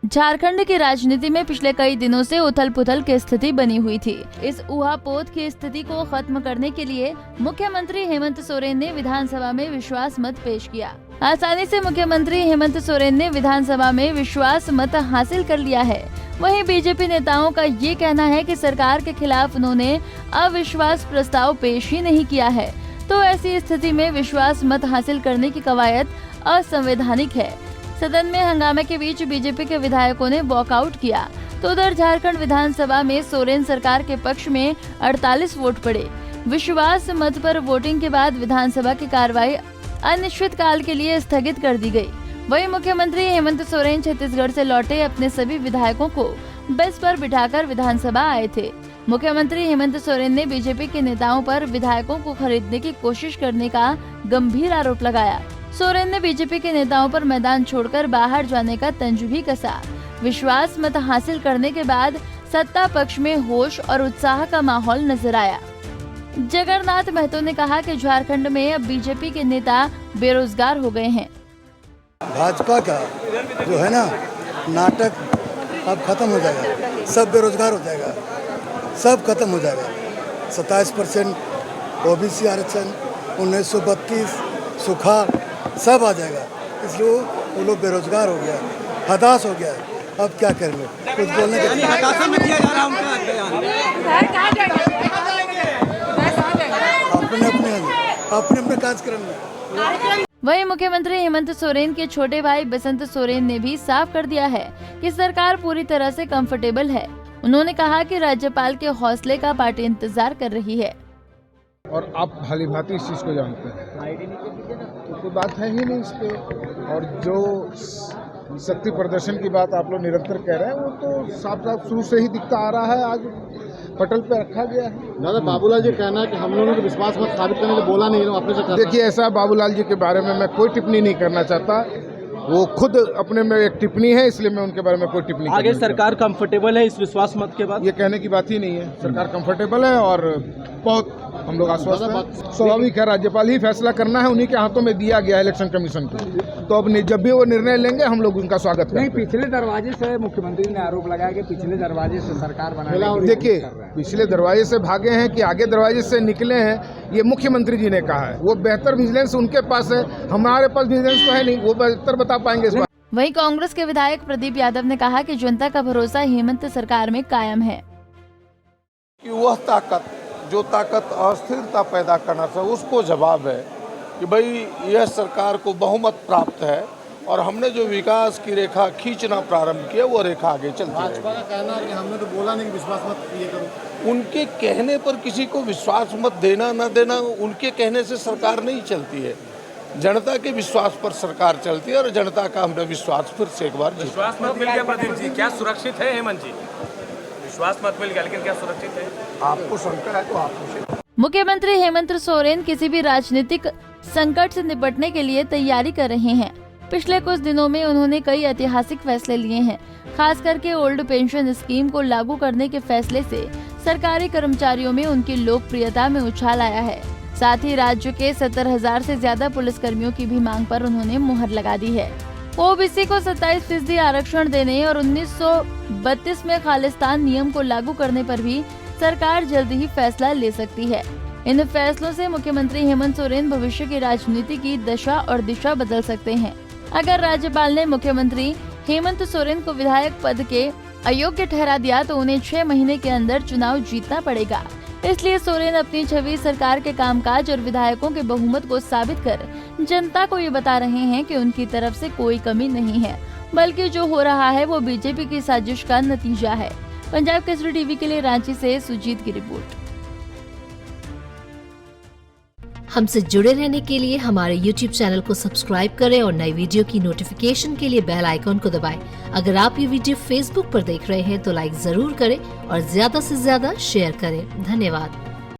झारखंड की राजनीति में पिछले कई दिनों से उथल पुथल की स्थिति बनी हुई थी। इस ऊहापोह की स्थिति को खत्म करने के लिए मुख्यमंत्री हेमंत सोरेन ने विधानसभा में विश्वास मत पेश किया। आसानी से मुख्यमंत्री हेमंत सोरेन ने विधानसभा में विश्वास मत हासिल कर लिया है। वहीं बीजेपी नेताओं का ये कहना है कि सरकार के खिलाफ उन्होंने अविश्वास प्रस्ताव पेश ही नहीं किया है, तो ऐसी स्थिति में विश्वास मत हासिल करने की कवायद असंवैधानिक है। सदन में हंगामे के बीच बीजेपी के विधायकों ने वॉकआउट किया, तो उधर झारखंड विधानसभा में सोरेन सरकार के पक्ष में 48 वोट पड़े। विश्वास मत पर वोटिंग के बाद विधानसभा की कार्रवाई अनिश्चित काल के लिए स्थगित कर दी गई। वहीं मुख्यमंत्री हेमंत सोरेन छत्तीसगढ़ से लौटे अपने सभी विधायकों को बस पर बिठाकर विधानसभा आए थे। मुख्यमंत्री हेमंत सोरेन ने बीजेपी के नेताओं पर विधायकों को खरीदने की कोशिश करने का गंभीर आरोप लगाया। सोरेन ने बीजेपी के नेताओं पर मैदान छोड़कर बाहर जाने का तंज भी कसा। विश्वास मत हासिल करने के बाद सत्ता पक्ष में होश और उत्साह का माहौल नजर आया। जगन्नाथ महतो ने कहा कि झारखंड में अब बीजेपी के नेता बेरोजगार हो गए हैं। भाजपा का जो है ना नाटक अब खत्म हो जाएगा, सब बेरोजगार हो जाएगा, सब खत्म हो जाएगा। 27% ओबीसी आरक्षण, 1932 सूखा सब आ जाएगा। इसलिए वो लोग बेरोजगार हो गया, हताश हो गया। अब क्या करेंगे, कुछ बोलने के अपने कार्यक्रम में। वहीं मुख्यमंत्री हेमंत सोरेन के छोटे भाई बसंत सोरेन ने भी साफ कर दिया है कि सरकार पूरी तरह से कंफर्टेबल है। उन्होंने कहा कि राज्यपाल के हौसले का पार्टी इंतजार कर रही है। और आप भली भांति इस चीज को जानते हैं, तो कोई बात है ही नहीं इस पे। और जो शक्ति प्रदर्शन की बात आप लोग निरंतर कह रहे हैं, वो तो साफ साफ शुरू से ही दिखता आ रहा है, आज पटल पे रखा गया है। दादा, बाबूलाल जी कहना है कि हम लोगों को विश्वास मत साबित करने के बोला नहीं, अपने से। देखिए, ऐसा बाबूलाल जी के बारे में मैं कोई टिप्पणी नहीं करना चाहता। वो खुद अपने में एक टिप्पणी है, इसलिए मैं उनके बारे में कोई टिप्पणी। आगे सरकार कंफर्टेबल है इस विश्वास मत के बाद? ये कहने की बात ही नहीं है। सरकार कंफर्टेबल है और बहुत हम लोग आश्वस्त हैं। स्वाभाविक है, राज्यपाल ही फैसला करना है, उन्हीं के हाथों में दिया गया इलेक्शन कमीशन को। तो अब जब भी वो निर्णय लेंगे हम लोग उनका स्वागत करेंगे। नहीं, पिछले दरवाजे से मुख्यमंत्री ने आरोप लगाया कि पिछले दरवाजे से सरकार बना। देखिए, पिछले दरवाजे से भागे हैं कि आगे दरवाजे से निकले हैं, ये मुख्यमंत्री जी ने कहा है। वो बेहतर विजिलेंस उनके पास है, हमारे पास विजिलेंस तो है नहीं, वो बेहतर बता पाएंगे इस बात। वहीं कांग्रेस के विधायक प्रदीप यादव ने कहा कि जनता का भरोसा हेमंत सरकार में कायम है। कि वह ताकत जो ताकत अस्थिरता पैदा करना था, उसको जवाब है कि भाई यह सरकार को बहुमत प्राप्त है और हमने जो विकास की रेखा खींचना प्रारंभ किया, वो रेखा आगे चलती है। भाजपा का कहना है कि हमने तो बोला नहीं कि विश्वास मत ये करो। उनके कहने पर किसी को विश्वास मत देना न देना, उनके कहने से सरकार नहीं चलती है। जनता के विश्वास पर सरकार चलती है और जनता का हमने विश्वास फिर से एक बार विश्वास मत मिल गया। प्रदीप जी, क्या सुरक्षित है हेमंत जी? विश्वास मत मिल गया, लेकिन क्या सुरक्षित है? आपको शंका है तो आप पूछें। मुख्यमंत्री हेमंत सोरेन किसी भी राजनीतिक संकट से निपटने के लिए तैयारी कर रहे हैं। पिछले कुछ दिनों में उन्होंने कई ऐतिहासिक फैसले लिए हैं। खास करके ओल्ड पेंशन स्कीम को लागू करने के फैसले से सरकारी कर्मचारियों में उनकी लोकप्रियता में उछाल आया है। साथ ही राज्य के 70,000 से ज्यादा पुलिसकर्मियों की भी मांग पर उन्होंने मुहर लगा दी है। ओबीसी को 27% आरक्षण देने और 1932 में खालिस्तान नियम को लागू करने पर भी सरकार जल्द ही फैसला ले सकती है। इन फैसलों से मुख्यमंत्री हेमंत सोरेन भविष्य की राजनीति की दशा और दिशा बदल सकते हैं। अगर राज्यपाल ने मुख्यमंत्री हेमंत सोरेन को विधायक पद के अयोग्य ठहरा दिया तो उन्हें 6 महीने के अंदर चुनाव जीतना पड़ेगा। इसलिए सोरेन अपनी छवि, सरकार के कामकाज और विधायकों के बहुमत को साबित कर जनता को ये बता रहे हैं कि उनकी तरफ से कोई कमी नहीं है, बल्कि जो हो रहा है वो बीजेपी की साजिश का नतीजा है। पंजाब केसरी टीवी के लिए रांची से सुजीत की रिपोर्ट। हमसे जुड़े रहने के लिए हमारे YouTube चैनल को सब्सक्राइब करें और नई वीडियो की नोटिफिकेशन के लिए बेल आइकॉन को दबाएं। अगर आप ये वीडियो Facebook पर देख रहे हैं तो लाइक जरूर करें और ज्यादा से ज्यादा शेयर करें। धन्यवाद।